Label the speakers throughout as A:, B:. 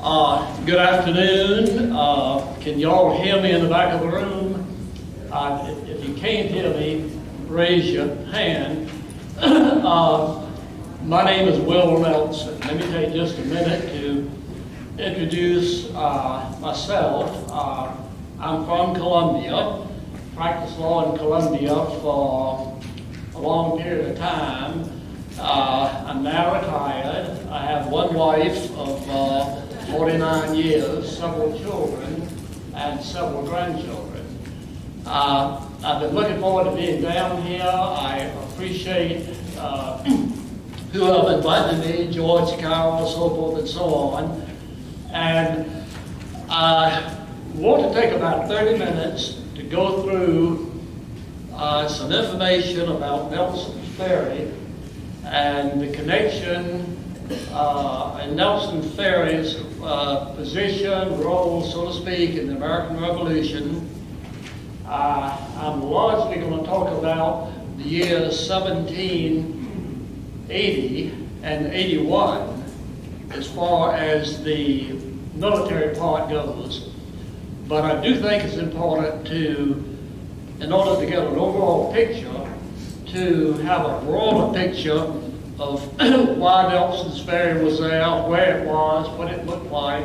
A: Good afternoon. Can y'all hear me in the back of the room? If you can't hear me, raise your hand. My name is Will Nelson. Let me take just a minute to introduce myself. I'm from Columbia, practiced law in Columbia for a long period of time. I'm now retired. I have one wife of 49 years, several children, and several grandchildren. I've been looking forward to being down here. I appreciate who have invited me, George, Carol, so forth and so on. And I want to take about 30 minutes to go through some information about Nelson's Ferry and the connection and Nelson Ferry's position, role, so to speak, in the American Revolution. I'm largely going to talk about the years 1780 and 81 as far as the military part goes. But I do think it's important to, in order to get an overall picture, to have a broader picture of why Nelson's Ferry was there, where it was, what it looked like,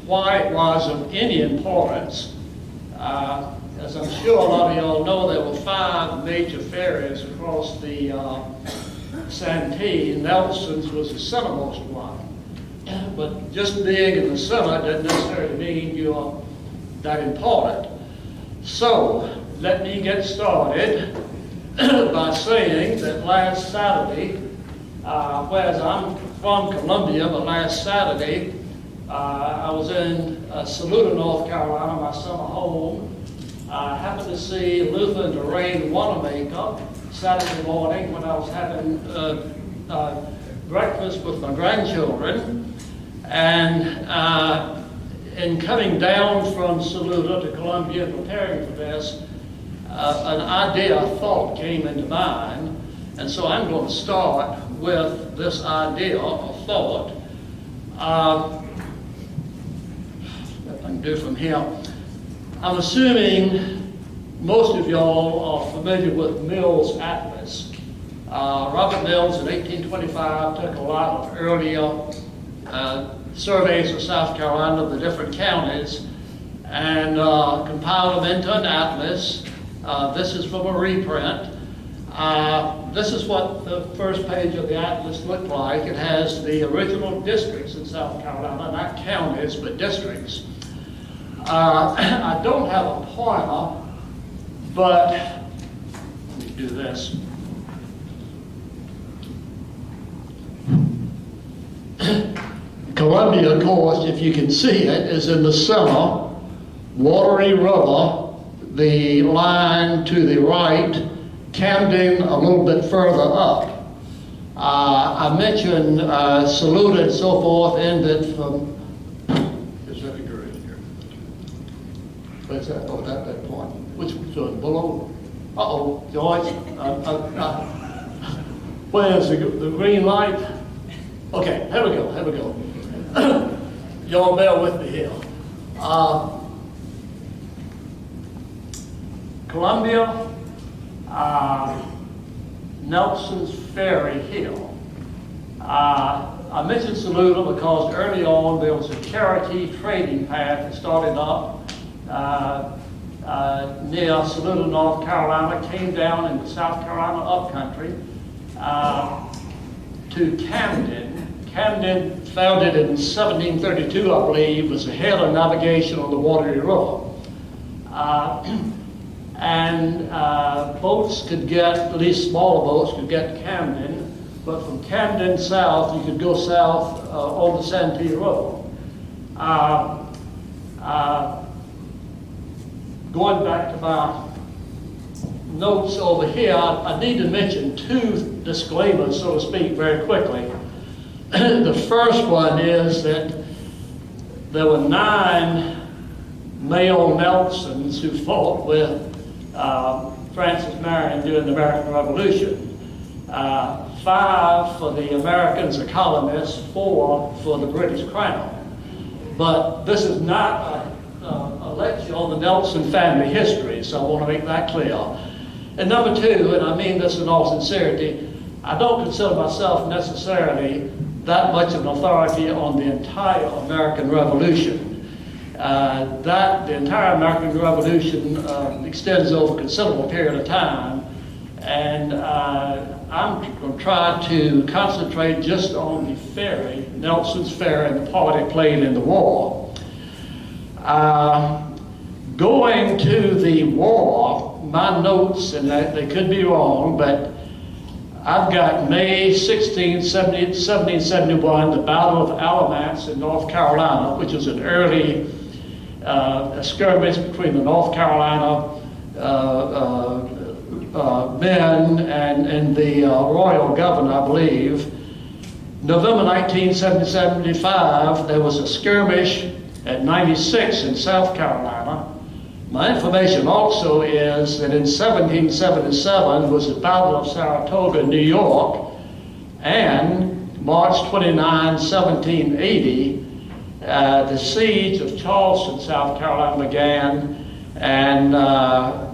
A: why it was of any importance. As I'm sure a lot of y'all know, there were 5 major ferries across the Santee. Nelson's was the centermost one. But just being in the center doesn't necessarily mean you're that important. So let me get started by saying that last Saturday, whereas I'm from Columbia, but last Saturday I was in Saluda, North Carolina, my summer home. I happened to see Luther and Lorraine Wanamaker Saturday morning when I was having breakfast with my grandchildren. And in coming down from Saluda to Columbia and preparing for this, an idea, a thought came into mind, and so I'm going to start with this idea or thought. What I can do from here. I'm assuming most of y'all are familiar with Mill's Atlas. Robert Mills in 1825 took a lot of earlier surveys of South Carolina, the different counties, and compiled them into an atlas. This is from a reprint. This is what the first page of the atlas looked like. It has the original districts in South Carolina, not counties, but districts. I don't have a pointer, but let me do this. Columbia, of course, if you can see it, is in the center. Watery River, the line to the right, Camden a little bit further up. I mentioned Saluda and so forth ended from, is that a grade here? Where's that? Oh, that point. Which one? Below? Uh-oh, George. Where's the green light? Okay, here we go. Y'all bear with me here. Columbia, Nelson's Ferry Hill. I mentioned Saluda because early on there was a Cherokee trading path that started up near Saluda, North Carolina, came down into South Carolina upcountry to Camden. Camden, founded in 1732, I believe, was the head of navigation on the Watery River. And boats could get, at least smaller boats, could get to Camden, but from Camden south, you could go south on the Santee River. Going back to my notes over here, I need to mention 2 disclaimers, so to speak, very quickly. The first one is that there were 9 male Nelsons who fought with Francis Marion during the American Revolution. 5 for the Americans, the colonists, 4 for the British Crown. But this is not a lecture on the Nelson family history, so I want to make that clear. And number two, and I mean this in all sincerity, I don't consider myself necessarily that much of an authority on the entire American Revolution. The entire American Revolution extends over a considerable period of time, and I'm going to try to concentrate just on the Ferry, Nelson's Ferry, and the part it played in the war. Going to the war, my notes, and they could be wrong, but I've got May 16, 1771, the Battle of Alamance in North Carolina, which was an early skirmish between the North Carolina men and the royal governor, I believe. November 1975, there was a skirmish at 96 in South Carolina. My information also is that in 1777 was the Battle of Saratoga, New York, and March 29, 1780, the siege of Charleston, South Carolina began, and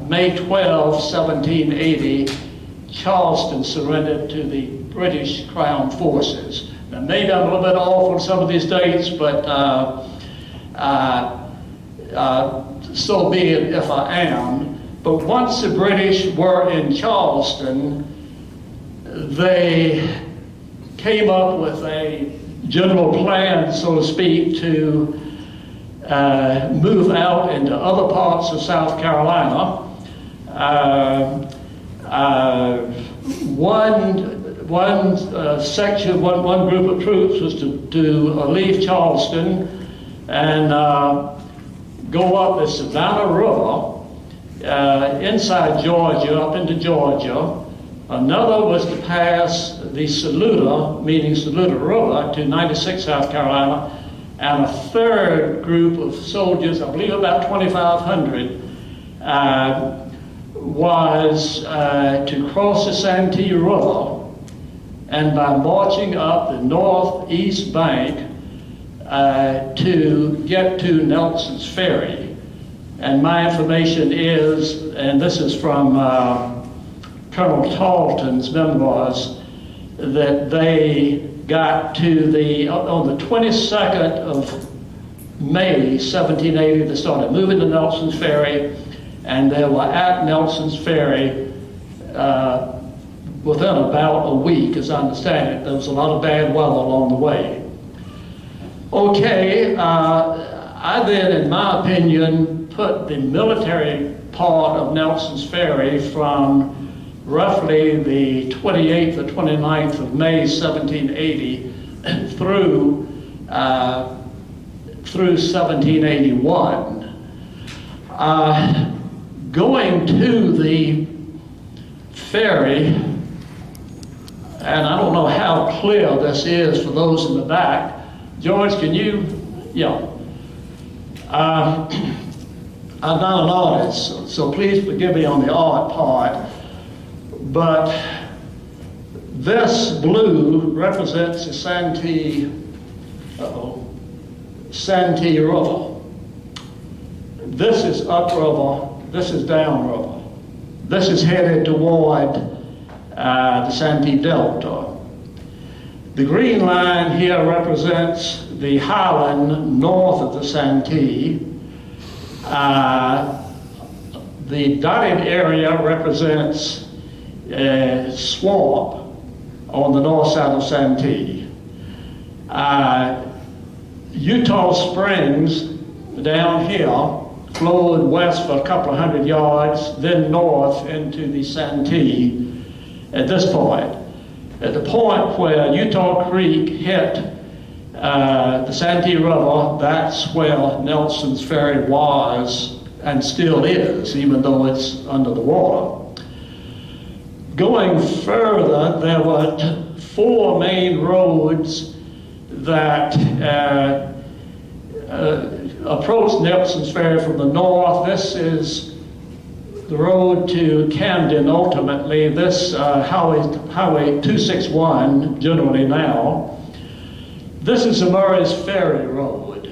A: May 12, 1780, Charleston surrendered to the British Crown forces. Now, maybe I'm a little bit off on some of these dates, but so be it if I am. But once the British were in Charleston, they came up with a general plan, so to speak, to move out into other parts of South Carolina. One section, one group of troops was to leave Charleston and go up the Savannah River inside Georgia, up into Georgia. Another was to pass the Saluda, meaning Saluda River, to 96 South Carolina. And a third group of soldiers, I believe about 2,500, was to cross the Santee River, and by marching up the northeast bank to get to Nelson's Ferry. And my information is, and this is from Colonel Tarleton's memoirs, that they got to on the 22nd of May, 1780, they started moving to Nelson's Ferry, and they were at Nelson's Ferry within about a week, as I understand it. There was a lot of bad weather along the way. Okay, I then, in my opinion, put the military part of Nelson's Ferry from roughly the 28th or 29th of May, 1780 through 1781. Going to the ferry, and I don't know how clear this is for those in the back. George, can you? Yeah. I'm not an artist, so please forgive me on the art part. But this blue represents the Santee River. This is upriver, this is downriver. This is headed toward the Santee Delta. The green line here represents the highland north of the Santee. The dotted area represents swamp on the north side of Santee. Utah Springs down here flowed west for a couple of hundred yards, then north into the Santee at this point. At the point where Utah Creek hit the Santee River, that's where Nelson's Ferry was and still is, even though it's under the water. Going further, there were four main roads that approached Nelson's Ferry from the north. This is the road to Camden ultimately. This Highway 261 generally now. This is the Murray's Ferry Road.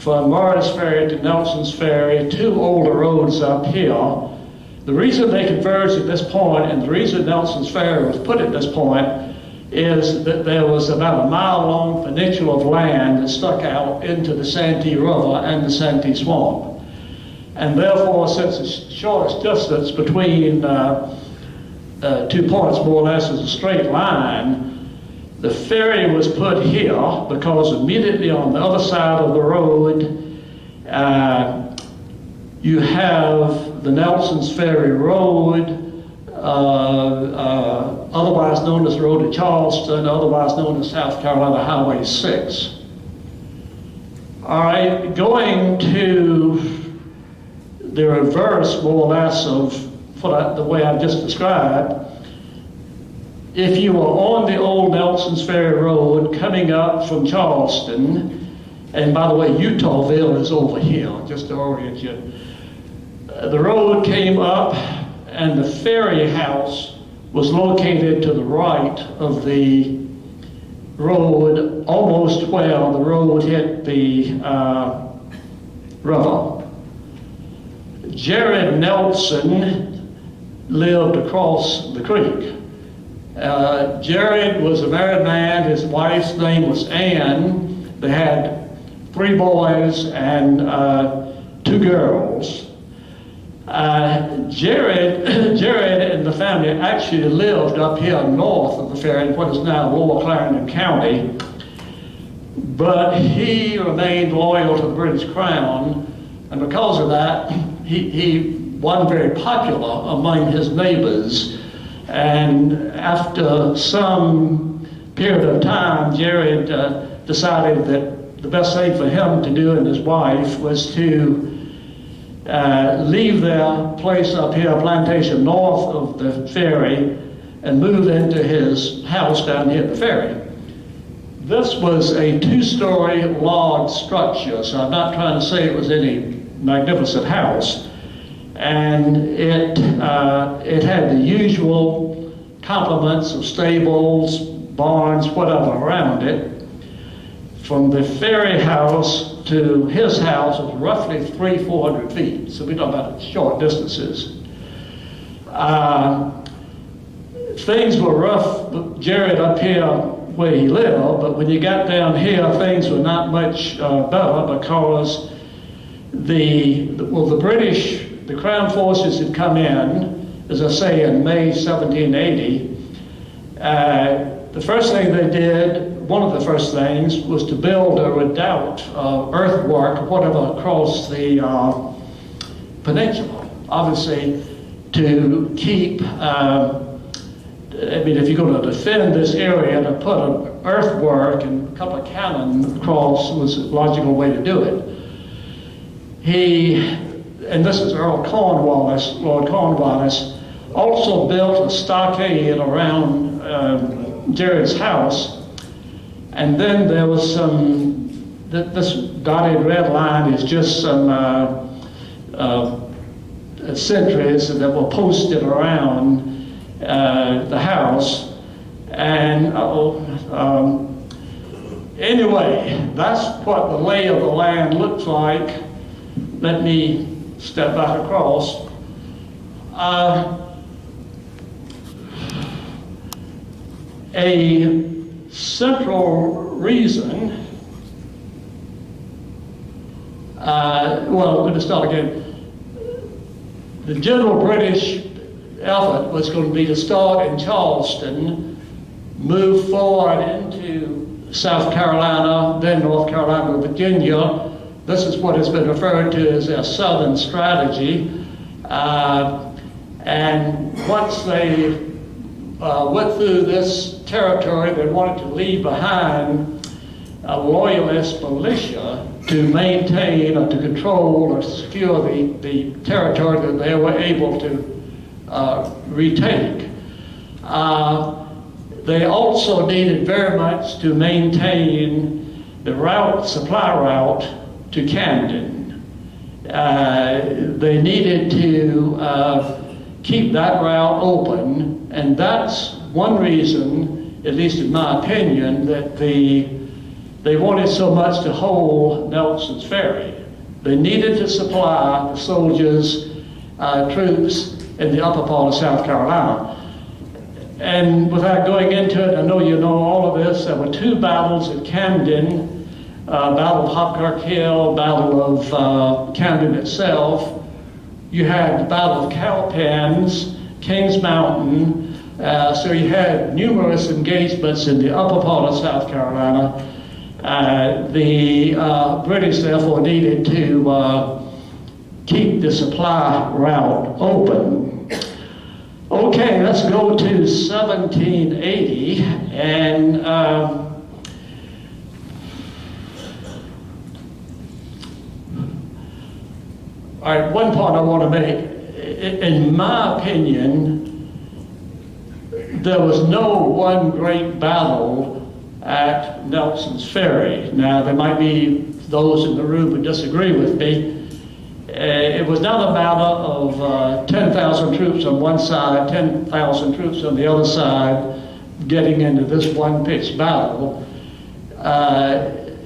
A: from Morris Ferry to Nelson's Ferry, two older roads up here. The reason they converged at this point, and the reason Nelson's Ferry was put at this point, is that there was about a mile-long peninsula of land that stuck out into the Santee River and the Santee Swamp. And therefore, since the shortest distance between 2 points more or less is a straight line, the ferry was put here because immediately on the other side of the road, you have the Nelson's Ferry Road, otherwise known as the Road to Charleston, otherwise known as South Carolina Highway 6. All right, going to the reverse, more or less, of the way I've just described, if you were on the old Nelson's Ferry Road coming up from Charleston, and by the way, Utahville is over here, just to orient you. The road came up, and the ferry house was located to the right of the road, almost where the road hit the river. Jared Nelson lived across the creek. Jared was a married man. His wife's name was Ann. They had 3 boys and 2 girls. Jared and the family actually lived up here north of the ferry in what is now Lower Clarendon County, but he remained loyal to the British Crown, and because of that, he wasn't very popular among his neighbors. And after some period of time, Jared decided that the best thing for him to do and his wife was to leave their place up here, plantation north of the ferry, and move into his house down here at the ferry. This was a 2-story log structure, so I'm not trying to say it was any magnificent house. And it had the usual complements of stables, barns, whatever around it. From the ferry house to his house was roughly 300-400 feet, so we're talking about short distances. Things were rough, Jared up here where he lived, but when you got down here, things were not much better because the British, the Crown forces had come in, as I say, in May 1780. The first thing they did, one of the first things, was to build a redoubt, earthwork, whatever, across the peninsula. Obviously, to keep, if you're going to defend this area, to put an earthwork and a couple of cannon across was a logical way to do it. And this is Lord Cornwallis, also built a stockade around Jared's house. And then there was this dotted red line is just some sentries that were posted around the house. And anyway, that's what the lay of the land looks like. Let me step back across. A central reason, well, we're going to start again. The general British effort was going to be to start in Charleston, move forward into South Carolina, then North Carolina, Virginia. This is what has been referred to as their Southern strategy. And once they went through this territory, they wanted to leave behind a loyalist militia to maintain or to control or secure the territory that they were able to retake. They also needed very much to maintain the supply route to Camden. They needed to keep that route open, and that's one reason, at least in my opinion, that the they wanted so much to hold Nelson's Ferry. They needed to supply the soldiers, troops in the upper part of South Carolina. And without going into it, I know you know all of this, there were two battles at Camden, Battle of Hopkirk Hill, Battle of Camden itself. You had the Battle of Cowpens, Kings Mountain, so you had numerous engagements in the upper part of South Carolina. The British therefore needed to keep the supply route open. Okay, let's go to 1780, and all right, one point I want to make. In my opinion, there was no one great battle at Nelson's Ferry. Now, there might be those in the room who disagree with me. It was not a matter of 10,000 troops on one side, 10,000 troops on the other side, getting into this one-pitched battle.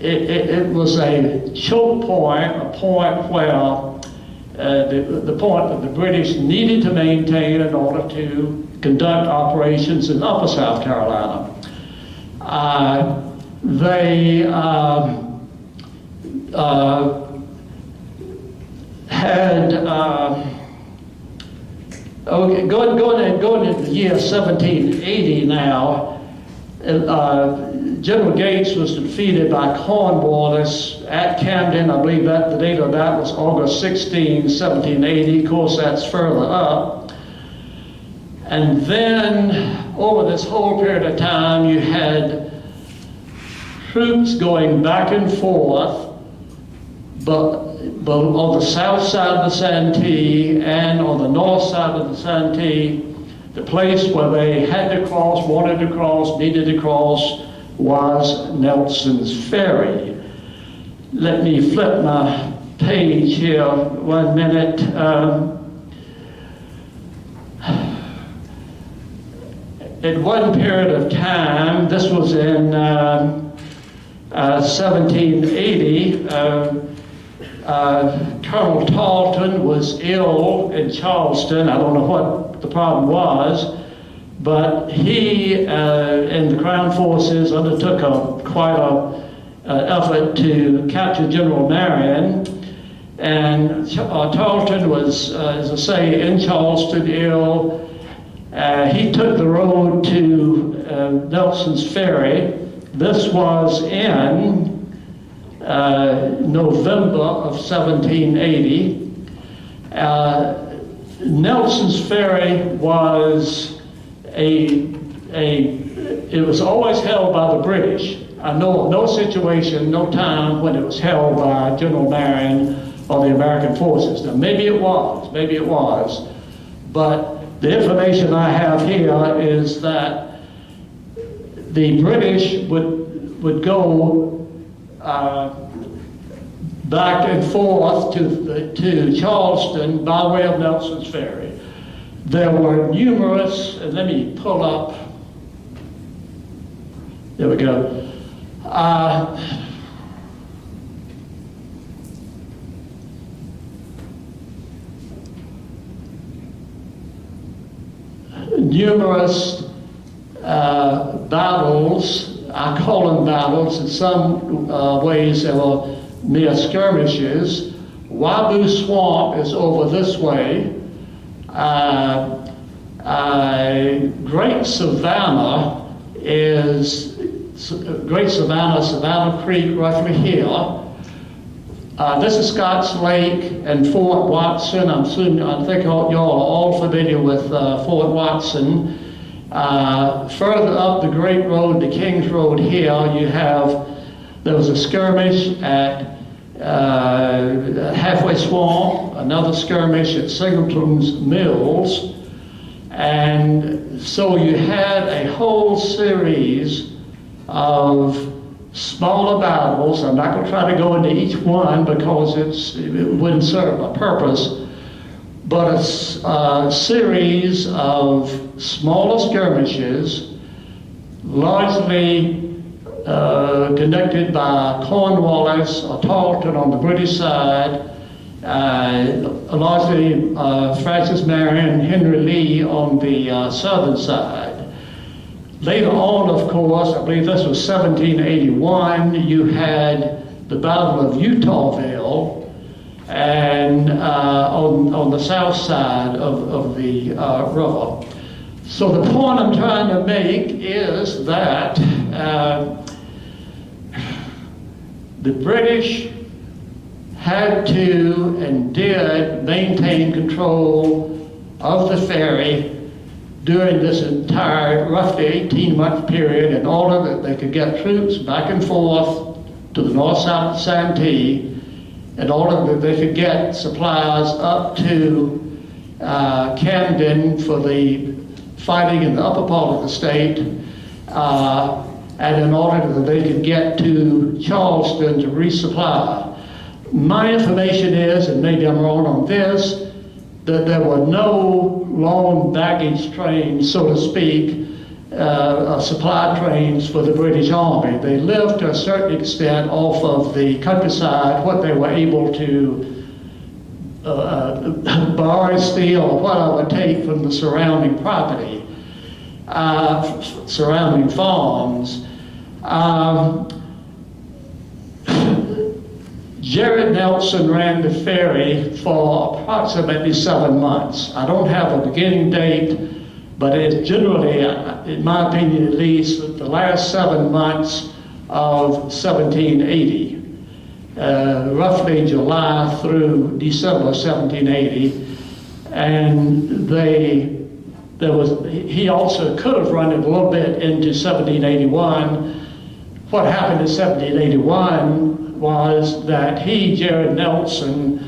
A: It was a choke point, a point where the point that the British needed to maintain in order to conduct operations in upper South Carolina. They had okay, going into the year 1780 now. General Gates was defeated by Cornwallis at Camden. I believe that the date of that was August 16, 1780. Of course, that's further up. And then over this whole period of time, you had troops going back and forth, but on the south side of the Santee and on the north side of the Santee, the place where they had to cross, wanted to cross, needed to cross was Nelson's Ferry. Let me flip my page here 1 minute. At one period of time, this was in 1780, Colonel Tarleton was ill in Charleston. I don't know what the problem was, but he and the Crown Forces undertook quite an effort to capture General Marion. And Tarleton was, as I say, in Charleston, ill. He took the road to Nelson's Ferry. This was in November of 1780. Nelson's Ferry was it was always held by the British. I know of no situation, no time when it was held by General Marion or the American forces. Now maybe it was, but the information I have here is that the British would go back and forth to Charleston by way of Nelson's Ferry. There were numerous, and let me pull up, there we go. Numerous battles, I call them battles, in some ways they were mere skirmishes. Waboo Swamp is over this way. Savannah Creek, roughly here. This is Scotts Lake and Fort Watson. I think y'all are all familiar with Fort Watson. Further up the Great Road, the Kings Road here, there was a skirmish at Halfway Swamp, another skirmish at Singleton's Mills, and so you had a whole series of smaller battles. I'm not going to try to go into each one because it wouldn't serve a purpose, but a series of smaller skirmishes, largely conducted by Cornwallis or Tarleton on the British side, largely Francis Marion, Henry Lee on the southern side. Later on, of course, I believe this was 1781, you had the Battle of Utahville, and on the south side of the river. So the point I'm trying to make is that the British had to and did maintain control of the ferry during this entire roughly 18-month period in order that they could get troops back and forth to the north-south Santee, in order that they could get supplies up to Camden for the fighting in the upper part of the state, and in order that they could get to Charleston to resupply. My information is, and maybe I'm wrong on this, that there were no long baggage trains, so to speak, supply trains for the British Army. They lived to a certain extent off of the countryside, what they were able to borrow, steal, or whatever take from the surrounding property, surrounding farms. Jared Nelson ran the ferry for approximately 7 months. I don't have a beginning date, but it's generally, in my opinion at least, the last 7 months of 1780, roughly July through December 1780, and he also could have run it a little bit into 1781. What happened in 1781 was that Jared Nelson,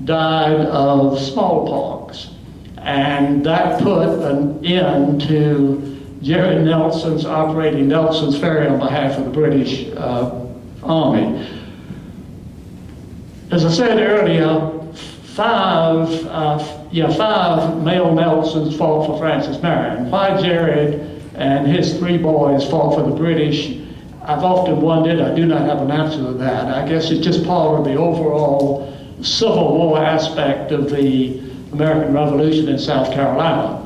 A: died of smallpox. And that put an end to Jared Nelson's operating Nelson's Ferry on behalf of the British Army. As I said earlier, five male Nelsons fought for Francis Marion. Why Jared and his 3 boys fought for the British, I've often wondered. I do not have an answer to that. I guess it's just part of the overall Civil War aspect of the American Revolution in South Carolina.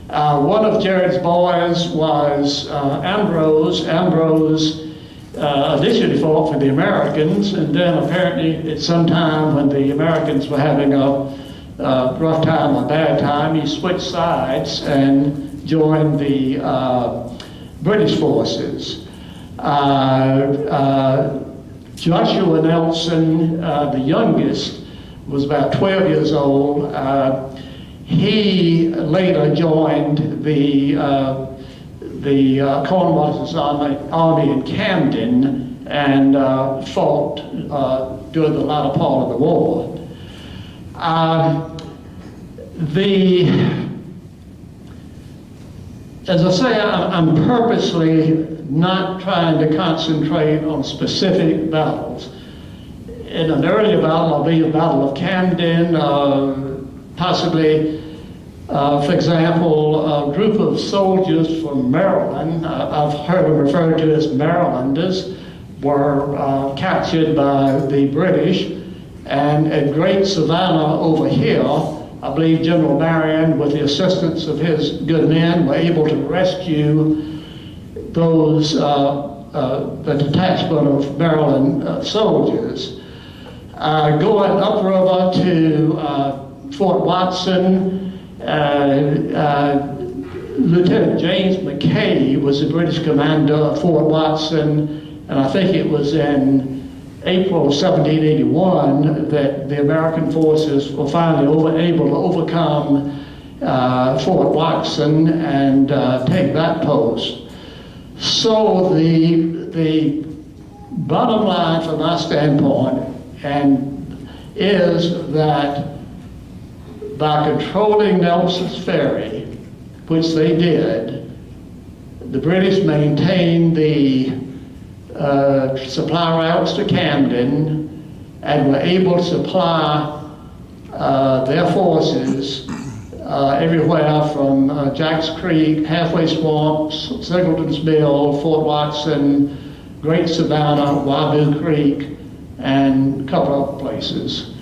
A: One of Jared's boys was Ambrose. Ambrose initially fought for the Americans, and then apparently at some time when the Americans were having a rough time, a bad time, he switched sides and joined the British forces. Joshua Nelson, the youngest, was about 12 years old. He later joined the Cornwallis army in Camden and fought during the latter part of the war. As I say, I'm purposely not trying to concentrate on specific battles. In an earlier battle, I believe the Battle of Camden, possibly, for example, a group of soldiers from Maryland, I've heard them referred to as Marylanders, were captured by the British, and at Great Savannah over here, I believe General Marion, with the assistance of his good men, were able to rescue those, the detachment of Maryland soldiers. Going upriver to Fort Watson, Lieutenant James McKay was the British commander of Fort Watson, and I think it was in April 1781 that the American forces were finally able to overcome Fort Watson and take that post. So the bottom line from my standpoint is that by controlling Nelson's Ferry, which they did, the British maintained the supply routes to Camden and were able to supply their forces everywhere from Jack's Creek, Halfway Swamp, Singleton's Mill, Fort Watson, Great Savannah, Waboo Creek, and a couple other places.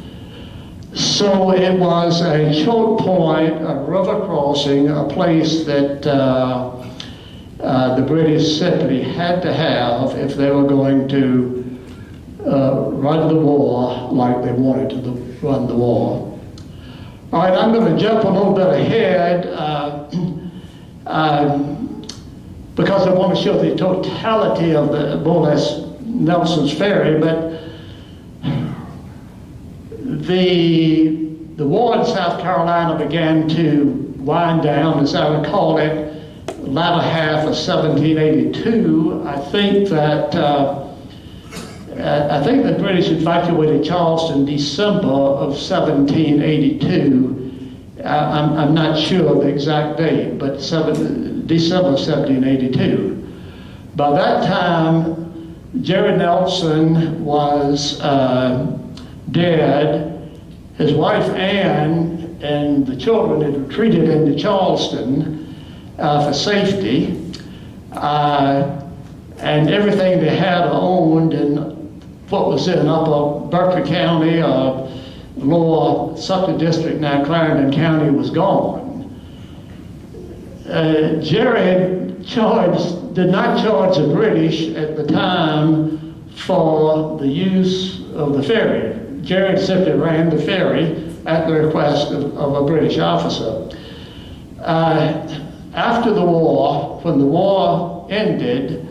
A: So it was a choke point, a river crossing, a place that the British simply had to have if they were going to run the war like they wanted to run the war. All right, I'm going to jump a little bit ahead because I want to show the totality of the more or less Nelson's Ferry, but the war in South Carolina began to wind down, as I recall it, the latter half of 1782. I think the British evacuated Charleston December of 1782. I'm not sure of the exact date, but December 1782. By that time, Jerry Nelson was dead. His wife Anne and the children had retreated into Charleston for safety, and everything they had owned in what was in Upper Berkeley County, Lower Suffolk District, now Clarendon County, was gone. Jerry did not charge the British at the time for the use of the ferry. Jerry simply ran the ferry at the request of a British officer. After the war, when the war ended,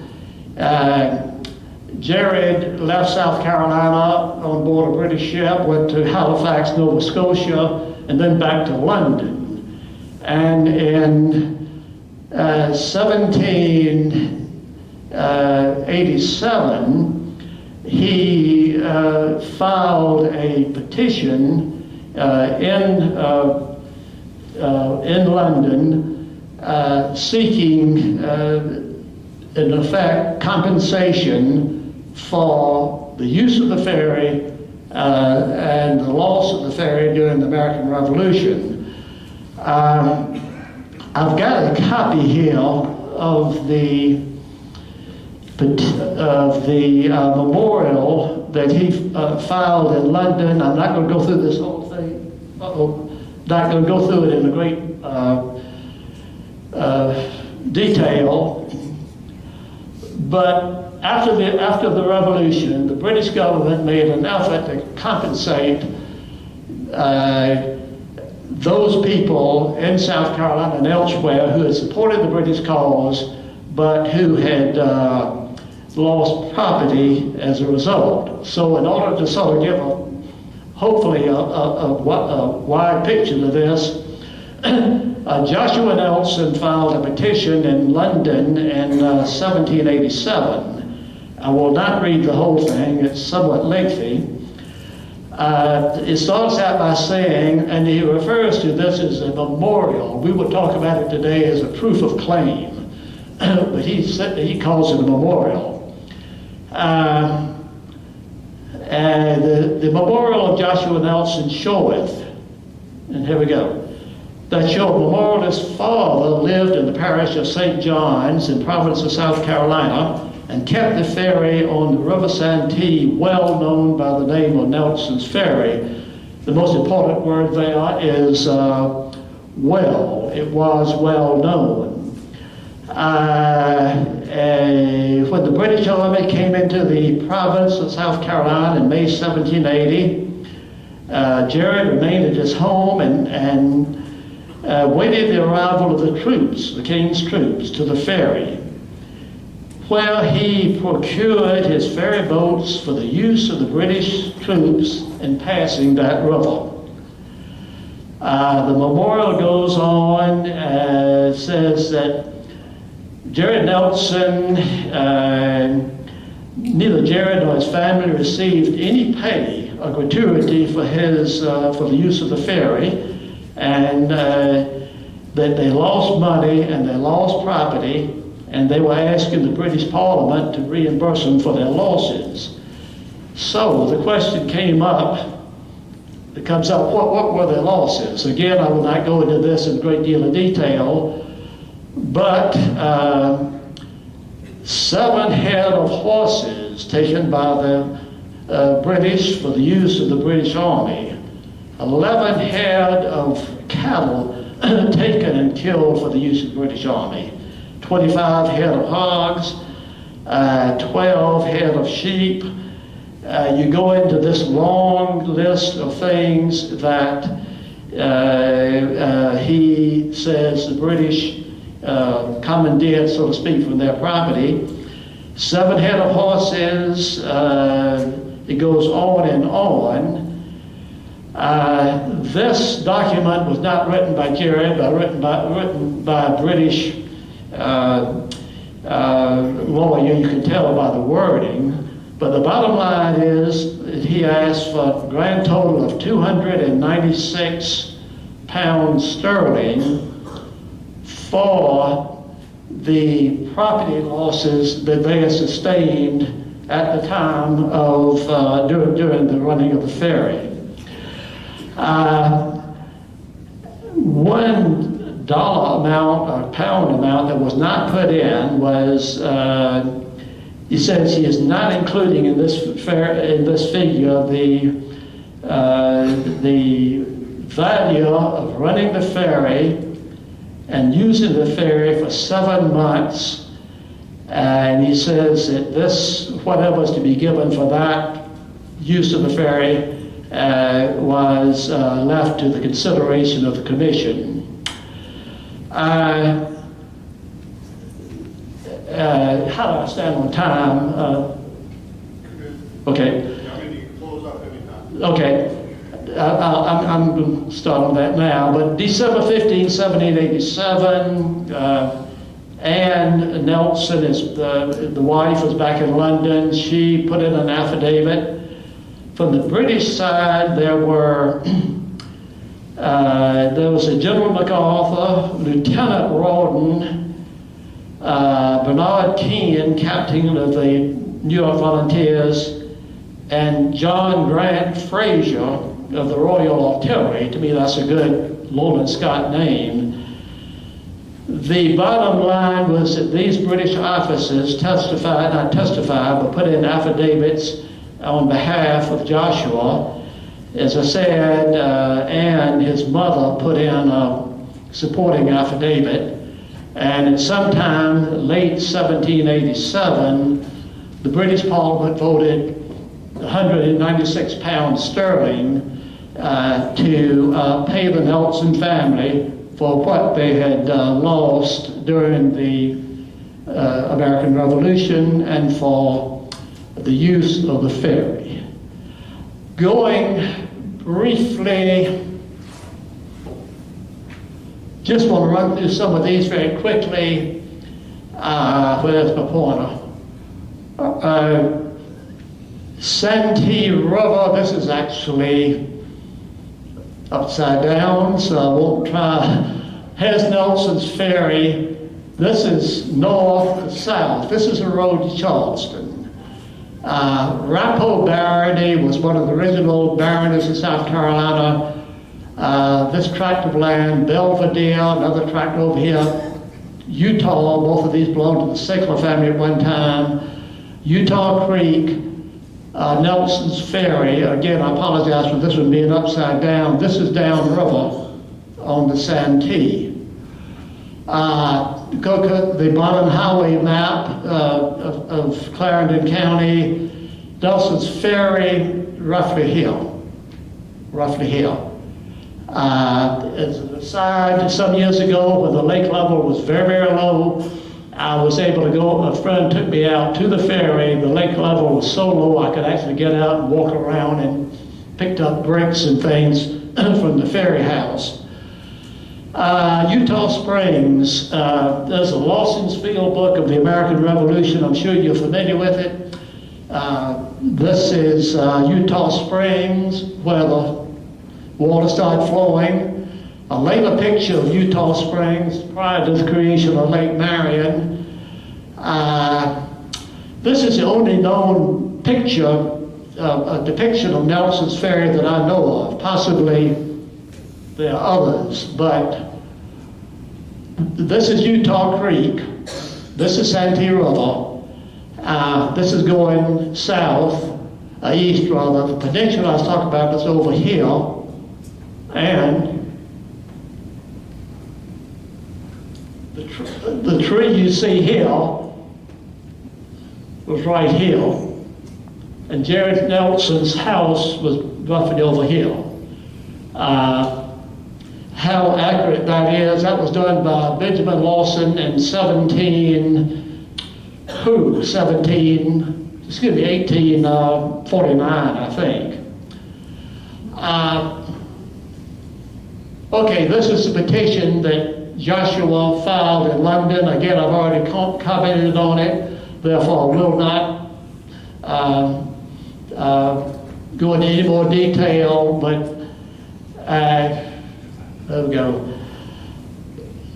A: Jared left South Carolina on board a British ship, went to Halifax, Nova Scotia, and then back to London. And in 1787, he filed a petition in London seeking, in effect, compensation for the use of the ferry and the loss of the ferry during the American Revolution. I've got a copy here of the memorial that he filed in London. I'm not going to go through this whole thing. Not going to go through it in a great detail. But after the revolution, the British government made an effort to compensate those people in South Carolina and elsewhere who had supported the British cause, but who had lost property as a result. So in order to sort of give hopefully a wide picture to this, Joshua Nelson filed a petition in London in 1787. I will not read the whole thing, it's somewhat lengthy. It starts out by saying, and he refers to this as a memorial. We would talk about it today as a proof of claim, but he calls it a memorial. And the memorial of Joshua Nelson showeth, and here we go, that your memorialist father lived in the parish of St. John's in province of South Carolina and kept the ferry on the River Santee, well known by the name of Nelson's Ferry. The most important word there is well. It was well known. When the British Army came into the province of South Carolina in May 1780, Jared remained at his home and waited the arrival of the troops, the king's troops, to the ferry, where he procured his ferry boats for the use of the British troops in passing that river. The memorial goes on, says that Jared Nelson, neither Jared nor his family received any pay or gratuity for the use of the ferry, and that they lost money and they lost property, and they were asking the British Parliament to reimburse them for their losses. So the question comes up, what were their losses? Again, I will not go into this in a great deal of detail, but 7 head of horses taken by the British for the use of the British Army, 11 head of cattle taken and killed for the use of the British Army, 25 head of hogs, 12 head of sheep. You go into this long list of things that he says the British commandeered, so to speak, from their property. 7 head of horses. It goes on and on. This document was not written by Jerry, but written by a British lawyer. You can tell by the wording. But the bottom line is that he asked for a grand total of 296 pounds sterling for the property losses that they had sustained at the time of during the running of the ferry. $1 amount or pound amount that was not put in was, he says he is not including in this figure the value of running the ferry and using the ferry for 7 months. And he says that this, whatever was to be given for that use of the ferry, was left to the consideration of the commission. How do I stand on time? Okay.
B: I mean, you can close up anytime.
A: Okay. I'm going to start on that now. But December 15, 1787, Anne Nelson, the wife, was back in London. She put in an affidavit. From the British side, there was a General MacArthur, Lieutenant Rawdon, Bernard Keane, captain of the New York Volunteers, and John Grant Fraser of the Royal Artillery. To me, that's a good Lowland Scott name. The bottom line was that these British officers put in affidavits on behalf of Joshua. As I said, and his mother put in a supporting affidavit. And at some time, late 1787, the British Parliament voted 196 pounds sterling to pay the Nelson family for what they had lost during the American Revolution and for the use of the ferry. Going briefly, just want to run through some of these very quickly. Where's my pointer? Santee River, this is actually upside down, so I won't try. Here's Nelson's Ferry. This is north to south. This is a road to Charleston. Rappo Barony was one of the original baronies in South Carolina. This tract of land, Belvedere, another tract over here, Utah, both of these belonged to the Sickler family at one time. Utah Creek, Nelson's Ferry. Again, I apologize for this one being upside down. This is downriver on the Santee. The bottom highway map of Clarendon County, Nelson's Ferry, roughly here. As an aside, some years ago when the lake level was very, very low, I was able to go, a friend took me out to the ferry. The lake level was so low I could actually get out and walk around and picked up bricks and things from the ferry house. Utah Springs, there's a Lawson's Field book of the American Revolution. I'm sure you're familiar with it. This is Utah Springs, where the water started flowing. A later picture of Utah Springs prior to the creation of Lake Marion. This is the only known picture, a depiction of Nelson's Ferry that I know of. Possibly there are others, but this is Utah Creek. This is Santee River. This is going south, east rather. The peninsula I was talking about is over here, and the tree you see here was right here, and Jared Nelson's house was roughly over here. How accurate that is, that was done by Benjamin Lawson in 1849, I think. Okay, this is the petition that Joshua filed in London. Again, I've already commented on it, therefore I will not go into any more detail, but there we go.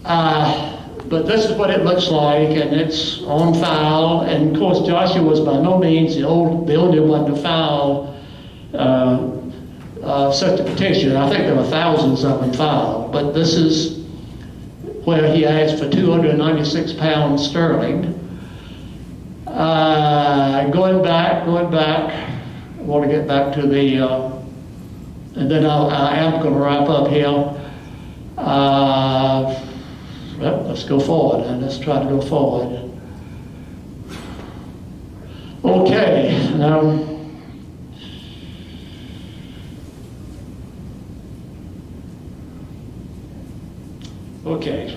A: But this is what it looks like, and it's on file. And of course, Joshua was by no means the only one to file such a petition. I think there were thousands of them filed, but this is where he asked for 296 pounds sterling. Going back, I want to get back to the, and then I am going to wrap up here. Well, let's go forward, and let's try to go forward. Okay, now, okay.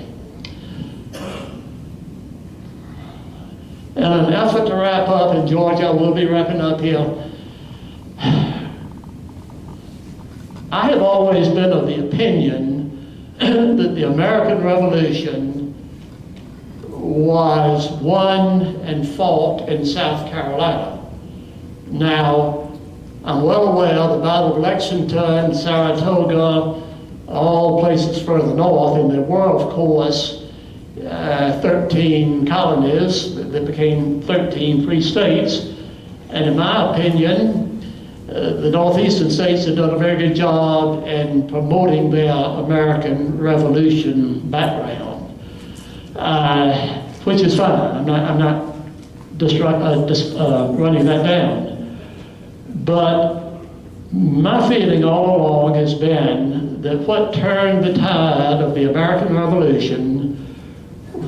A: In an effort to wrap up, in Georgia, we'll be wrapping up here. I have always been of the opinion that the American Revolution was won and fought in South Carolina. Now, I'm well aware the Battle of Lexington, Saratoga, all places further north, and there were, of course, 13 colonies that became 13 free states. And in my opinion, the northeastern states have done a very good job in promoting their American Revolution background, which is fine. I'm not running that down. But my feeling all along has been that what turned the tide of the American Revolution,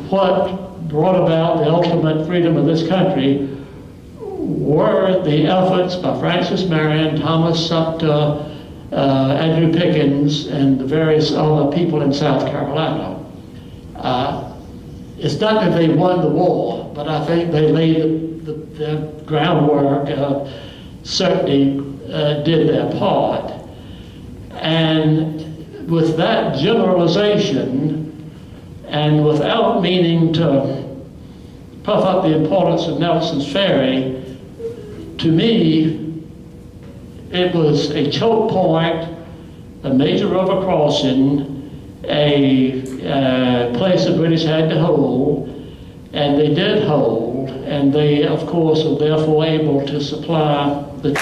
A: what brought about the ultimate freedom of this country, were the efforts by Francis Marion, Thomas Sumter, Andrew Pickens, and the various other people in South Carolina. It's not that they won the war, but I think they laid the groundwork, certainly did their part. And with that generalization, and without meaning to puff up the importance of Nelson's Ferry, to me, it was a choke point, a major river crossing, a place the British had to hold, and they did hold, and they, of course, were therefore able to supply the